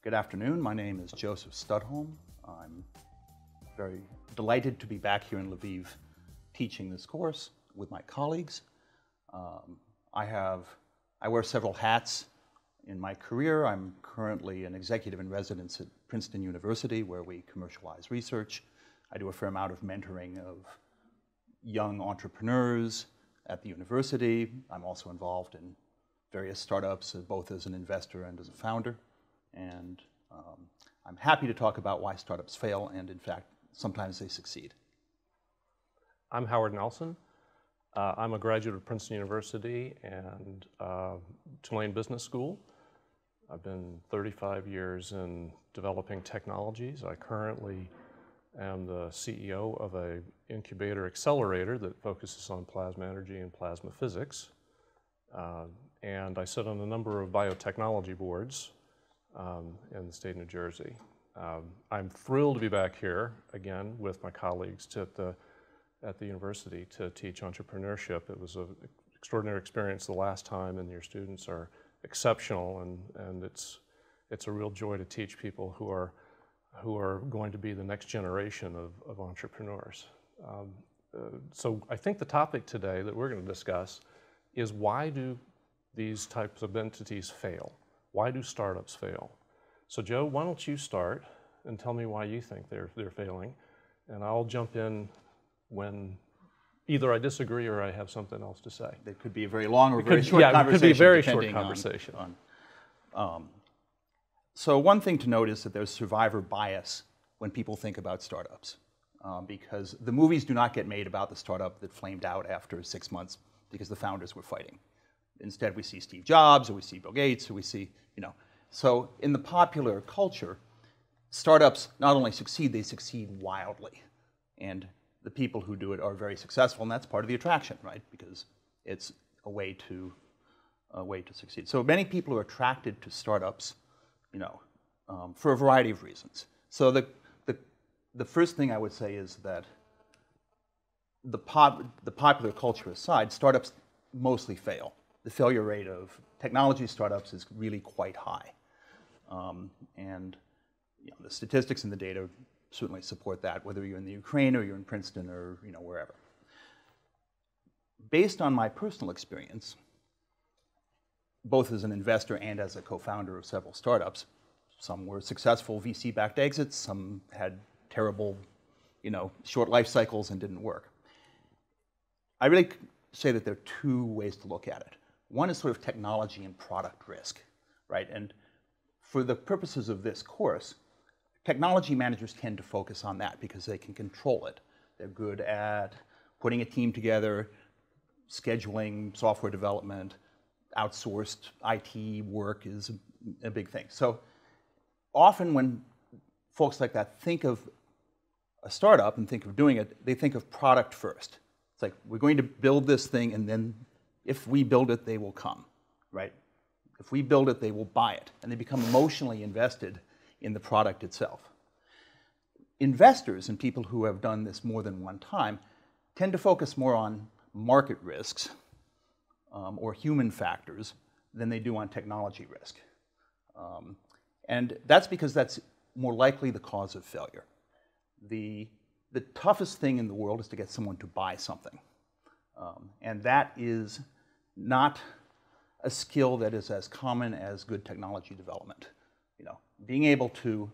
Good afternoon. My name is Joseph Studholme. I'm very delighted to be back here in Lviv teaching this course with my colleagues. I wear several hats in my career. I'm currently an executive in residence at Princeton University, where we commercialize research. I do a fair amount of mentoring of young entrepreneurs at the university. I'm also involved in various startups, both as an investor and as a founder. And I'm happy to talk about why startups fail, and in fact, sometimes they succeed. I'm Howard Nelson. I'm a graduate of Princeton University and Tulane Business School. I've been 35 years in developing technologies. I currently am the CEO of an incubator accelerator that focuses on plasma energy and plasma physics. And I sit on a number of biotechnology boards in the state of New Jersey. I'm thrilled to be back here again with my colleagues at the university to teach entrepreneurship. It was an extraordinary experience the last time, and your students are exceptional, and it's a real joy to teach people who are going to be the next generation of entrepreneurs. So I think the topic today that we're going to discuss is, why do these types of entities fail? Why do startups fail? So Joe, why don't you start and tell me why you think they're failing, and I'll jump in when either I disagree or I have something else to say. It could be a very long or very short conversation. Yeah, it could be a very short conversation. So one thing to note is that there's survivor bias when people think about startups, because the movies do not get made about the startup that flamed out after 6 months because the founders were fighting. Instead, we see Steve Jobs, or we see Bill Gates, or we see, So in the popular culture, startups not only succeed, they succeed wildly. And the people who do it are very successful, and that's part of the attraction, right? Because it's a way to succeed. So many people are attracted to startups, for a variety of reasons. So the first thing I would say is that the popular culture aside, startups mostly fail. The failure rate of technology startups is really quite high. And the statistics and the data certainly support that, whether you're in the Ukraine or you're in Princeton or wherever. Based on my personal experience, both as an investor and as a co-founder of several startups, some were successful VC-backed exits, some had terrible, short life cycles and didn't work. I really say that there are two ways to look at it. One is sort of technology and product risk, right? And for the purposes of this course, technology managers tend to focus on that because they can control it. They're good at putting a team together, scheduling software development, outsourced IT work is a big thing. So often when folks like that think of a startup and think of doing it, they think of product first. It's like, we're going to build this thing, and then if we build it, they will come, right? If we build it, they will buy it, and they become emotionally invested in the product itself. Investors and people who have done this more than one time tend to focus more on market risks or human factors than they do on technology risk. And that's because that's more likely the cause of failure. The toughest thing in the world is to get someone to buy something. And that is not a skill that is as common as good technology development. Being able to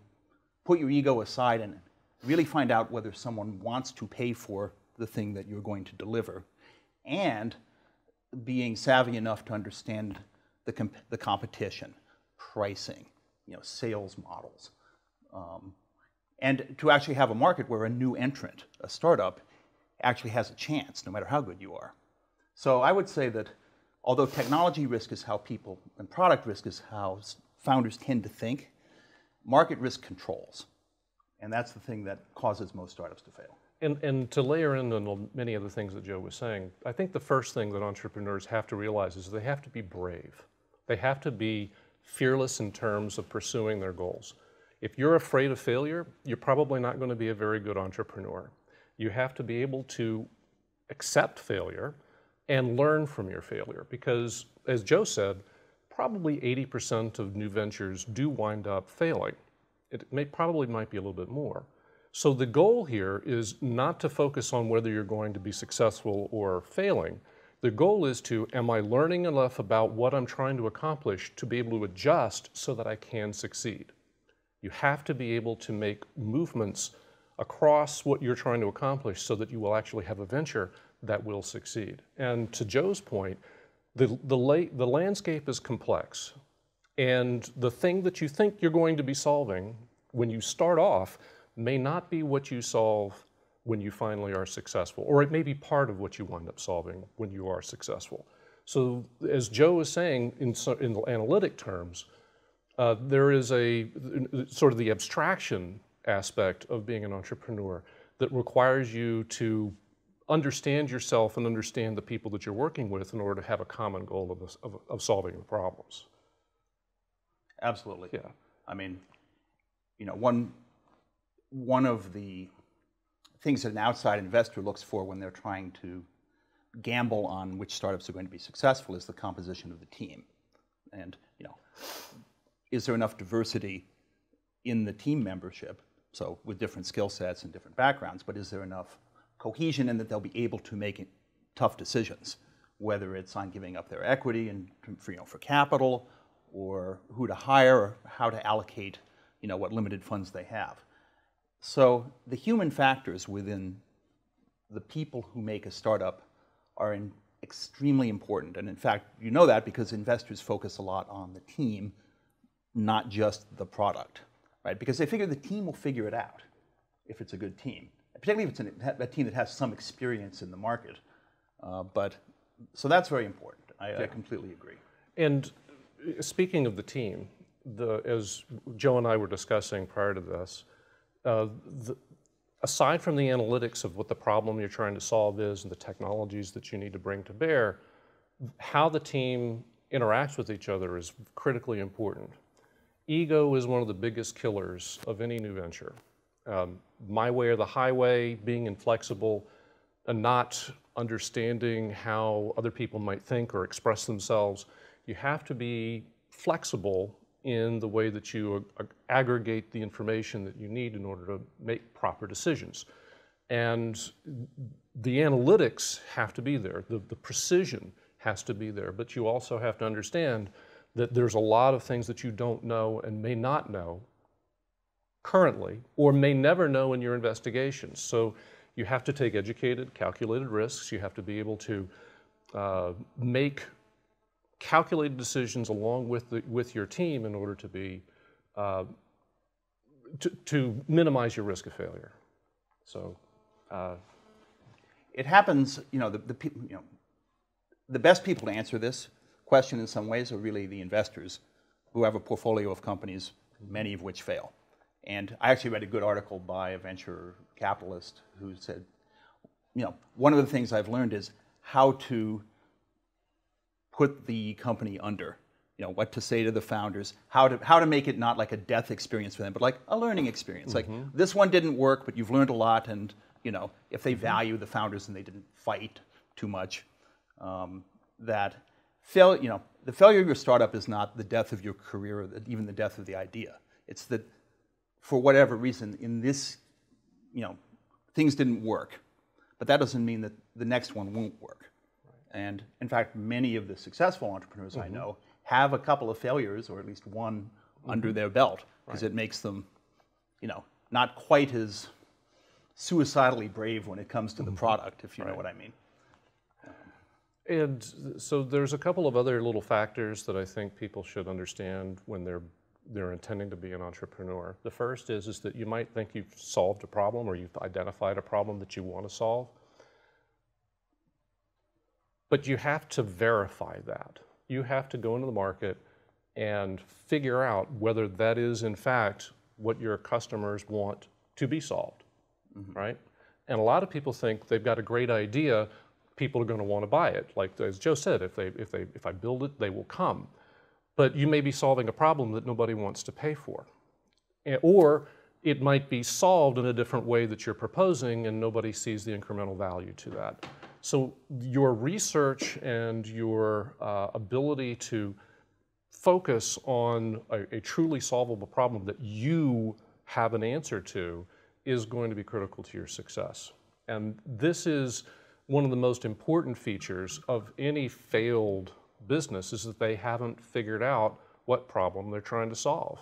put your ego aside and really find out whether someone wants to pay for the thing that you're going to deliver, and being savvy enough to understand the competition, pricing, sales models, and to actually have a market where a new entrant, a startup, actually has a chance, no matter how good you are. So I would say that although technology risk is how people, and product risk is how founders tend to think, market risk controls. And that's the thing that causes most startups to fail. And to layer in on many of the things that Joe was saying, I think the first thing that entrepreneurs have to realize is they have to be brave. They have to be fearless in terms of pursuing their goals. If you're afraid of failure, you're probably not going to be a very good entrepreneur. You have to be able to accept failure and learn from your failure, because as Joe said, probably 80% of new ventures do wind up failing. It probably might be a little bit more. So the goal here is not to focus on whether you're going to be successful or failing. The goal is to, am I learning enough about what I'm trying to accomplish to be able to adjust so that I can succeed? You have to be able to make movements across what you're trying to accomplish so that you will actually have a venture that will succeed. And to Joe's point, the landscape is complex. And the thing that you think you're going to be solving when you start off may not be what you solve when you finally are successful, or it may be part of what you wind up solving when you are successful. So as Joe was saying, in the analytic terms, there is a sort of the abstraction aspect of being an entrepreneur that requires you to understand yourself and understand the people that you're working with in order to have a common goal of solving the problems. Absolutely. Yeah. I mean, you know, one of the things that an outside investor looks for when they're trying to gamble on which startups are going to be successful is the composition of the team. And, you know, is there enough diversity in the team membership, so with different skill sets and different backgrounds, but is there enough cohesion in that they'll be able to make tough decisions, whether it's on giving up their equity and for capital, or who to hire, or how to allocate, you know, what limited funds they have. So the human factors within the people who make a startup are extremely important. And in fact, you know that because investors focus a lot on the team, not just the product, right? Because they figure the team will figure it out if it's a good team, particularly if it's a team that has some experience in the market. So that's very important. I completely agree. And speaking of the team, as Joe and I were discussing prior to this, aside from the analytics of what the problem you're trying to solve is and the technologies that you need to bring to bear, how the team interacts with each other is critically important. Ego is one of the biggest killers of any new venture. My way or the highway, being inflexible, and not understanding how other people might think or express themselves. You have to be flexible in the way that you aggregate the information that you need in order to make proper decisions. And the analytics have to be there, the precision has to be there, but you also have to understand that there's a lot of things that you don't know and may not know currently, or may never know in your investigations. So you have to take educated, calculated risks. You have to be able to make calculated decisions along with your team in order to be to minimize your risk of failure. So it happens. You know, the best people to answer this question in some ways are really the investors who have a portfolio of companies, many of which fail. And I actually read a good article by a venture capitalist who said, you know, one of the things I've learned is how to put the company under, you know, what to say to the founders, how to make it not like a death experience for them, but like a learning experience. Like, this one didn't work, but you've learned a lot, and, you know, if they value the founders and they didn't fight too much, the failure of your startup is not the death of your career, or even the death of the idea. It's that, for whatever reason, in this, you know, things didn't work, but that doesn't mean that the next one won't work. And in fact, many of the successful entrepreneurs I know have a couple of failures, or at least one, under their belt, because it makes them, you know, not quite as suicidally brave when it comes to the product, if you know what I mean. And so there's a couple of other little factors that I think people should understand when they're intending to be an entrepreneur. The first is that you might think you've solved a problem, or you've identified a problem that you want to solve. But you have to verify that. You have to go into the market and figure out whether that is, in fact, what your customers want to be solved, right? And a lot of people think they've got a great idea, people are going to want to buy it. Like, as Joe said, if I build it, they will come. But you may be solving a problem that nobody wants to pay for. Or it might be solved in a different way that you're proposing, and nobody sees the incremental value to that. So your research and your ability to focus on a truly solvable problem that you have an answer to is going to be critical to your success. And this is one of the most important features of any failed business, is that they haven't figured out what problem they're trying to solve.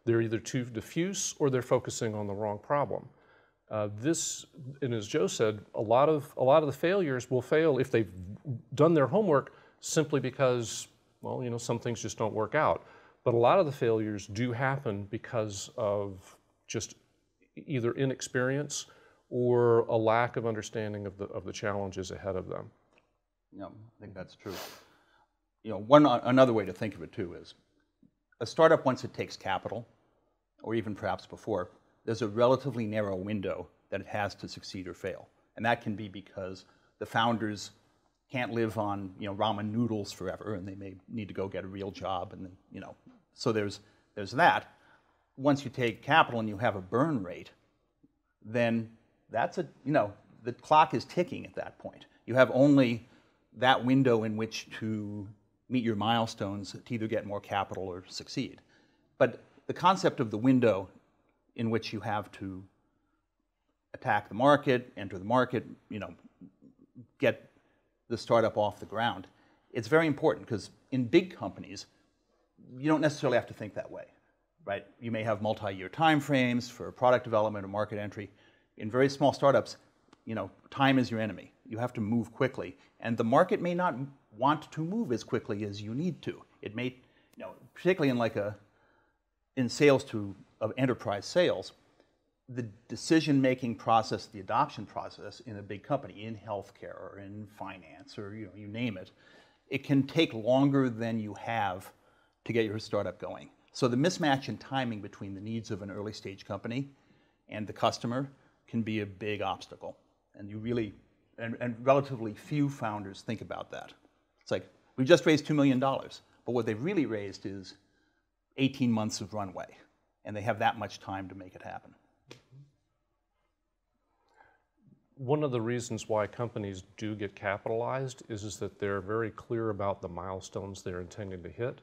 They're either too diffuse or they're focusing on the wrong problem. And as Joe said, a lot of the failures will fail if they've done their homework simply because, well, you know, some things just don't work out. But a lot of the failures do happen because of just either inexperience or a lack of understanding of the challenges ahead of them. Yeah, I think that's true. You know, another way to think of it too is a startup, once it takes capital, or even perhaps before, there's a relatively narrow window that it has to succeed or fail. And that can be because the founders can't live on, you know, ramen noodles forever, and they may need to go get a real job, and you know, so there's that. Once you take capital and you have a burn rate, then that's you know, the clock is ticking at that point. You have only that window in which to meet your milestones to either get more capital or succeed. But the concept of the window in which you have to attack the market, enter the market, you know, get the startup off the ground, it's very important, because in big companies, you don't necessarily have to think that way, right? You may have multi-year time frames for product development or market entry. In very small startups, you know, time is your enemy. You have to move quickly, and the market may not want to move as quickly as you need to. It may, you know, particularly in sales of enterprise sales, the decision-making process, the adoption process in a big company, in healthcare or in finance or, you know, you name it, it can take longer than you have to get your startup going. So the mismatch in timing between the needs of an early stage company and the customer can be a big obstacle. And you really, and relatively few founders think about that. It's like, we just raised $2 million, but what they've really raised is 18 months of runway, and they have that much time to make it happen. One of the reasons why companies do get capitalized is that they're very clear about the milestones they're intending to hit,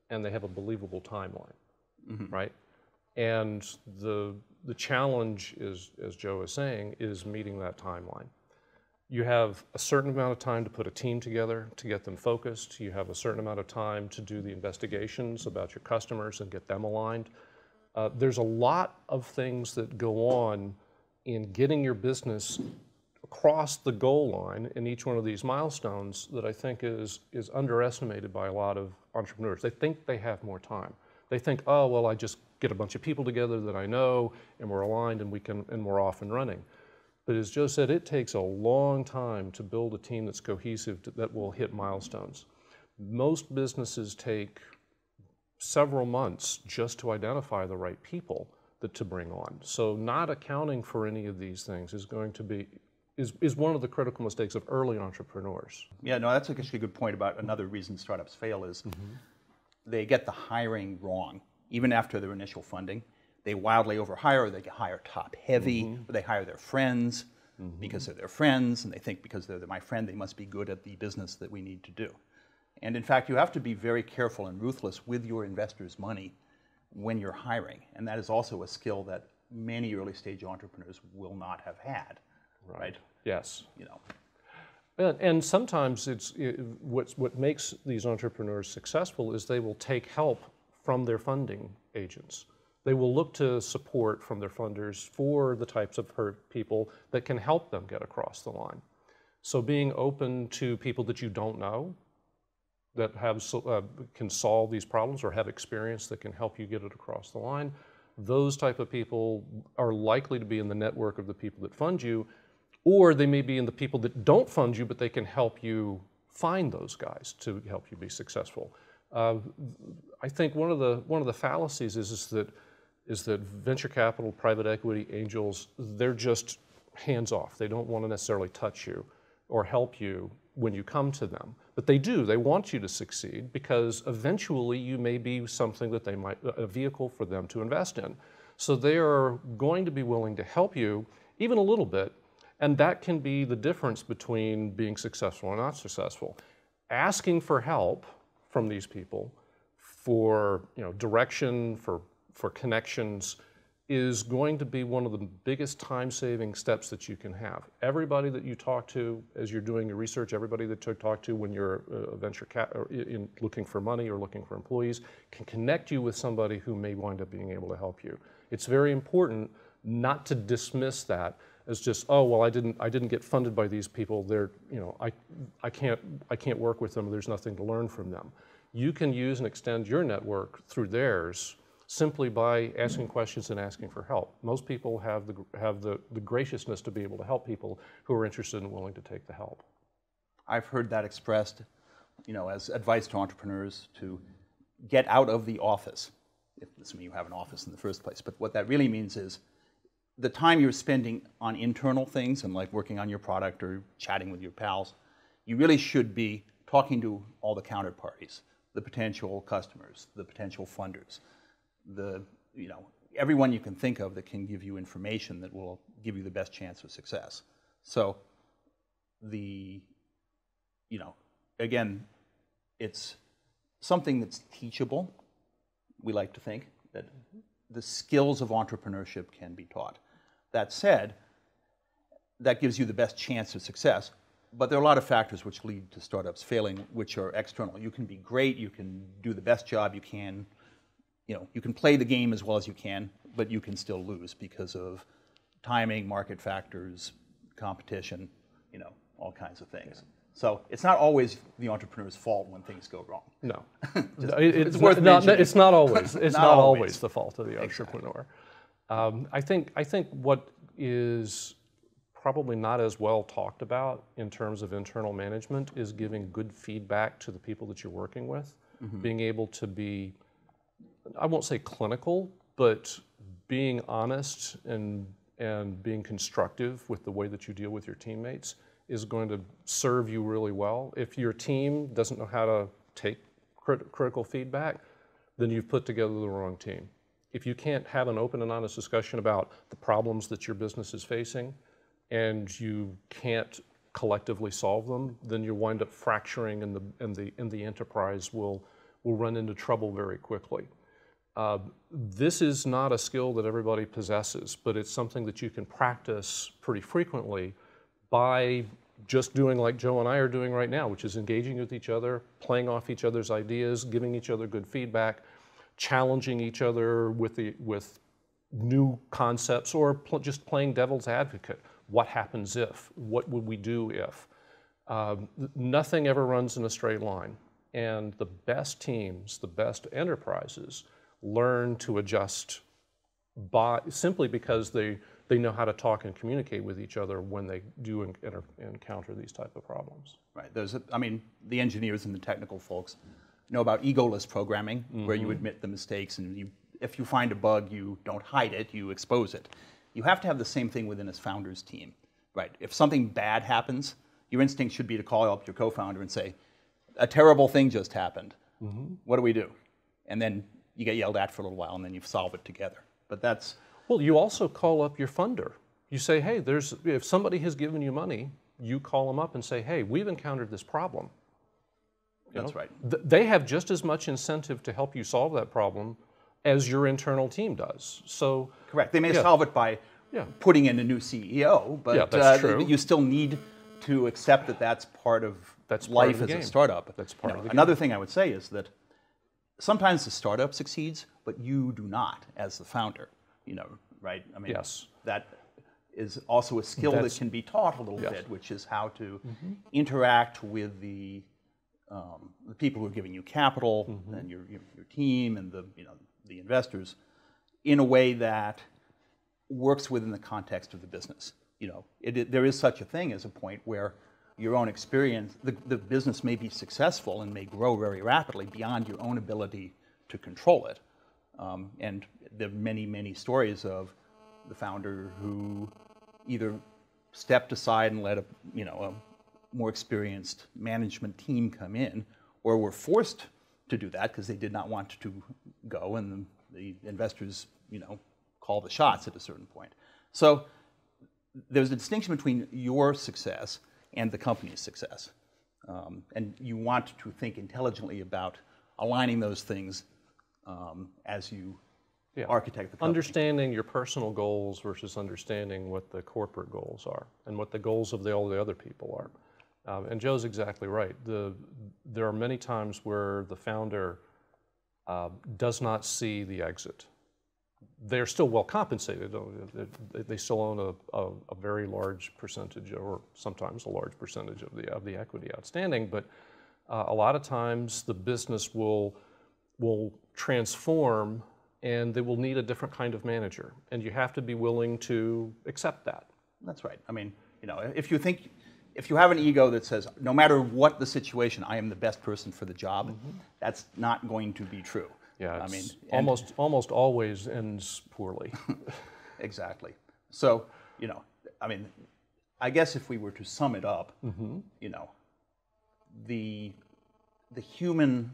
and they have a believable timeline, right? And the challenge is, as Joe is saying, is meeting that timeline. You have a certain amount of time to put a team together, to get them focused. You have a certain amount of time to do the investigations about your customers and get them aligned. There's a lot of things that go on in getting your business across the goal line in each one of these milestones that I think is underestimated by a lot of entrepreneurs. They think they have more time. They think, oh, well, I just get a bunch of people together that I know, and we're aligned, and we're off and running. But as Joe said, it takes a long time to build a team that's cohesive, that will hit milestones. Most businesses take several months just to identify the right people to bring on. So not accounting for any of these things is going to be, is one of the critical mistakes of early entrepreneurs. Yeah, no, that's actually a good point about another reason startups fail is they get the hiring wrong. Even after their initial funding, they wildly overhire, or they hire top heavy, or they hire their friends because they're their friends, and they think because they're my friend, they must be good at the business that we need to do. And in fact, you have to be very careful and ruthless with your investors' money when you're hiring. And that is also a skill that many early stage entrepreneurs will not have had, right? Yes. You know. And sometimes what makes these entrepreneurs successful is they will take help from their funding agents. They will look to support from their funders for the types of people that can help them get across the line. So being open to people that you don't know, that can solve these problems or have experience that can help you get it across the line, those type of people are likely to be in the network of the people that fund you, or they may be in the people that don't fund you, but they can help you find those guys to help you be successful. I think one of the fallacies is that venture capital, private equity, angels, they're just hands off. They don't want to necessarily touch you or help you when you come to them. But they do. They want you to succeed because eventually you may be something that a vehicle for them to invest in. So they are going to be willing to help you even a little bit, and that can be the difference between being successful or not successful. Asking for help from these people, for direction, for connections, is going to be one of the biggest time-saving steps that you can have. Everybody that you talk to as you're doing your research, everybody that you talk to when you're a venture looking for money or looking for employees, can connect you with somebody who may wind up being able to help you. It's very important not to dismiss that as just, oh well, I didn't get funded by these people. They're, I can't work with them. There's nothing to learn from them. You can use and extend your network through theirs simply by asking questions and asking for help. Most people have the graciousness to be able to help people who are interested and willing to take the help. I've heard that expressed, as advice to entrepreneurs to get out of the office, if assuming you have an office in the first place. But what that really means is the time you're spending on internal things and like working on your product or chatting with your pals, you really should be talking to all the counterparties, the potential customers, the potential funders, everyone you can think of that can give you information that will give you the best chance of success. So again, it's something that's teachable. We like to think that the skills of entrepreneurship can be taught. That said, that gives you the best chance of success, but there are a lot of factors which lead to startups failing, which are external. You can be great, you can do the best job you can, you can play the game as well as you can, but you can still lose because of timing, market factors, competition, all kinds of things. Yeah. So it's not always the entrepreneur's fault when things go wrong. No, it's not always. It's not always the fault of the entrepreneur. Exactly. I think what is probably not as well talked about in terms of internal management is giving good feedback to the people that you're working with, being able to be, I won't say clinical, but being honest and being constructive with the way that you deal with your teammates is going to serve you really well. If your team doesn't know how to take critical feedback, then you've put together the wrong team. If you can't have an open and honest discussion about the problems that your business is facing and you can't collectively solve them, then you'll wind up fracturing and the enterprise will run into trouble very quickly. This is not a skill that everybody possesses, but it's something that you can practice pretty frequently by just doing like Joe and I are doing right now, which is engaging with each other, playing off each other's ideas, giving each other good feedback, challenging each other with new concepts, or just playing devil's advocate. What happens if? What would we do if? Nothing ever runs in a straight line. And the best teams, the best enterprises, learn to adjust simply because they know how to talk and communicate with each other when they do encounter these type of problems. Right. The engineers and the technical folks know about egoless programming, where you admit the mistakes, and if you find a bug, you don't hide it, you expose it. You have to have the same thing within a founder's team, right? If something bad happens, your instinct should be to call up your co-founder and say, a terrible thing just happened. What do we do? And then you get yelled at for a little while, and then you solve it together. But that's... Well, you also call up your funder. You say, hey, if somebody has given you money, you call them up and say, hey, we've encountered this problem. That's right. They have just as much incentive to help you solve that problem as your internal team does. So correct. They may solve it by putting in a new CEO, but that's true. You still need to accept that that's part of life as a startup. That's part of the game. Another thing I would say is that sometimes the startup succeeds, but you do not as the founder. Right? Yes. That is also a skill that can be taught a little bit, which is how to interact with the people who are giving you capital and your team and the investors in a way that works within the context of the business. There is such a thing as a point where your own experience, the business may be successful and may grow very rapidly beyond your own ability to control it. And there are many, many stories of the founder who either stepped aside and let a more experienced management team come in, or were forced to do that because they did not want to go, and the investors, call the shots at a certain point. So there's a distinction between your success and the company's success, and you want to think intelligently about aligning those things as you Yeah. architect the company. Understanding your personal goals versus understanding what the corporate goals are and what the goals of all the other people are. And Joe's exactly right. There are many times where the founder does not see the exit. They're still well compensated. They still own a very large percentage, or sometimes a large percentage of the equity outstanding. But a lot of times the business will transform, and they will need a different kind of manager, and you have to be willing to accept that. That's right. I mean, if you have an ego that says, no matter what the situation, I am the best person for the job, that's not going to be true. Yeah, almost always ends poorly. Exactly. So, I mean, I guess if we were to sum it up, the human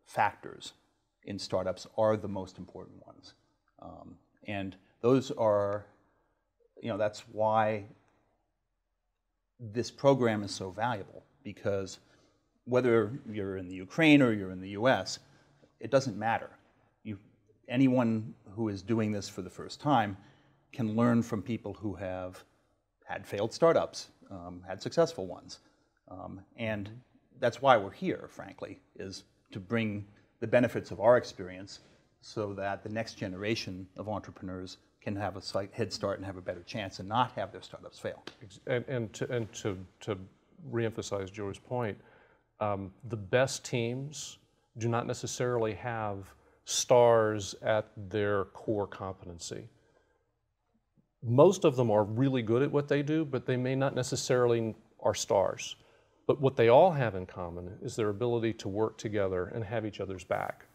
factors in startups are the most important ones. And those are, that's why this program is so valuable, because whether you're in the Ukraine or you're in the US, it doesn't matter. Anyone who is doing this for the first time can learn from people who have had failed startups, had successful ones. And that's why we're here, frankly, is to bring the benefits of our experience so that the next generation of entrepreneurs can have a slight head start and have a better chance and not have their startups fail. And to reemphasize Joe's point, the best teams do not necessarily have stars at their core competency. Most of them are really good at what they do, but they may not necessarily are stars. But what they all have in common is their ability to work together and have each other's back.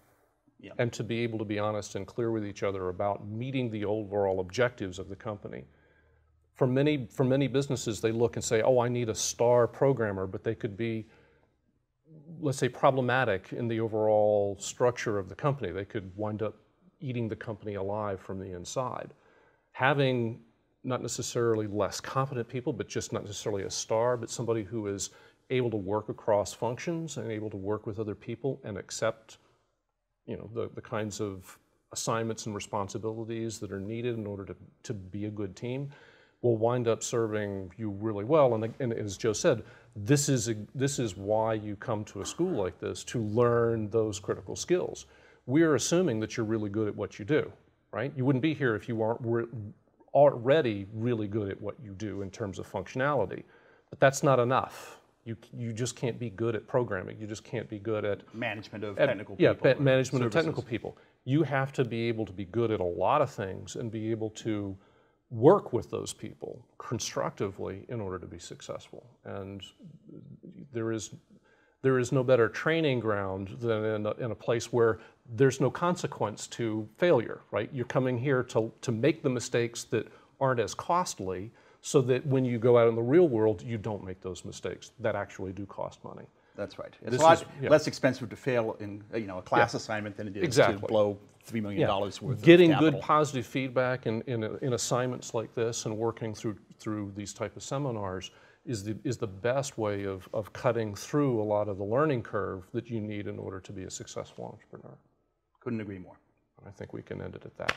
Yeah. And to be able to be honest and clear with each other about meeting the overall objectives of the company. For many businesses, they look and say, oh, I need a star programmer, but they could be, let's say, problematic in the overall structure of the company. They could wind up eating the company alive from the inside. Having not necessarily less competent people, but just not necessarily a star, but somebody who is able to work across functions and able to work with other people and accept, the kinds of assignments and responsibilities that are needed in order to be a good team, will wind up serving you really well. And as Joe said, this is why you come to a school like this, to learn those critical skills. We're assuming that you're really good at what you do, right? You wouldn't be here if you weren't already really good at what you do in terms of functionality. But that's not enough. You just can't be good at programming. You just can't be good at management of technical people. Yeah, management of technical people. You have to be able to be good at a lot of things and be able to work with those people constructively in order to be successful. And there is no better training ground than in a place where there's no consequence to failure, right? You're coming here to make the mistakes that aren't as costly, so that when you go out in the real world, you don't make those mistakes that actually do cost money. That's right. It's a lot less expensive to fail in a class assignment than it is to blow $3 million worth of capital. Getting good positive feedback in assignments like this and working through these type of seminars is the best way of cutting through a lot of the learning curve that you need in order to be a successful entrepreneur. Couldn't agree more. I think we can end it at that.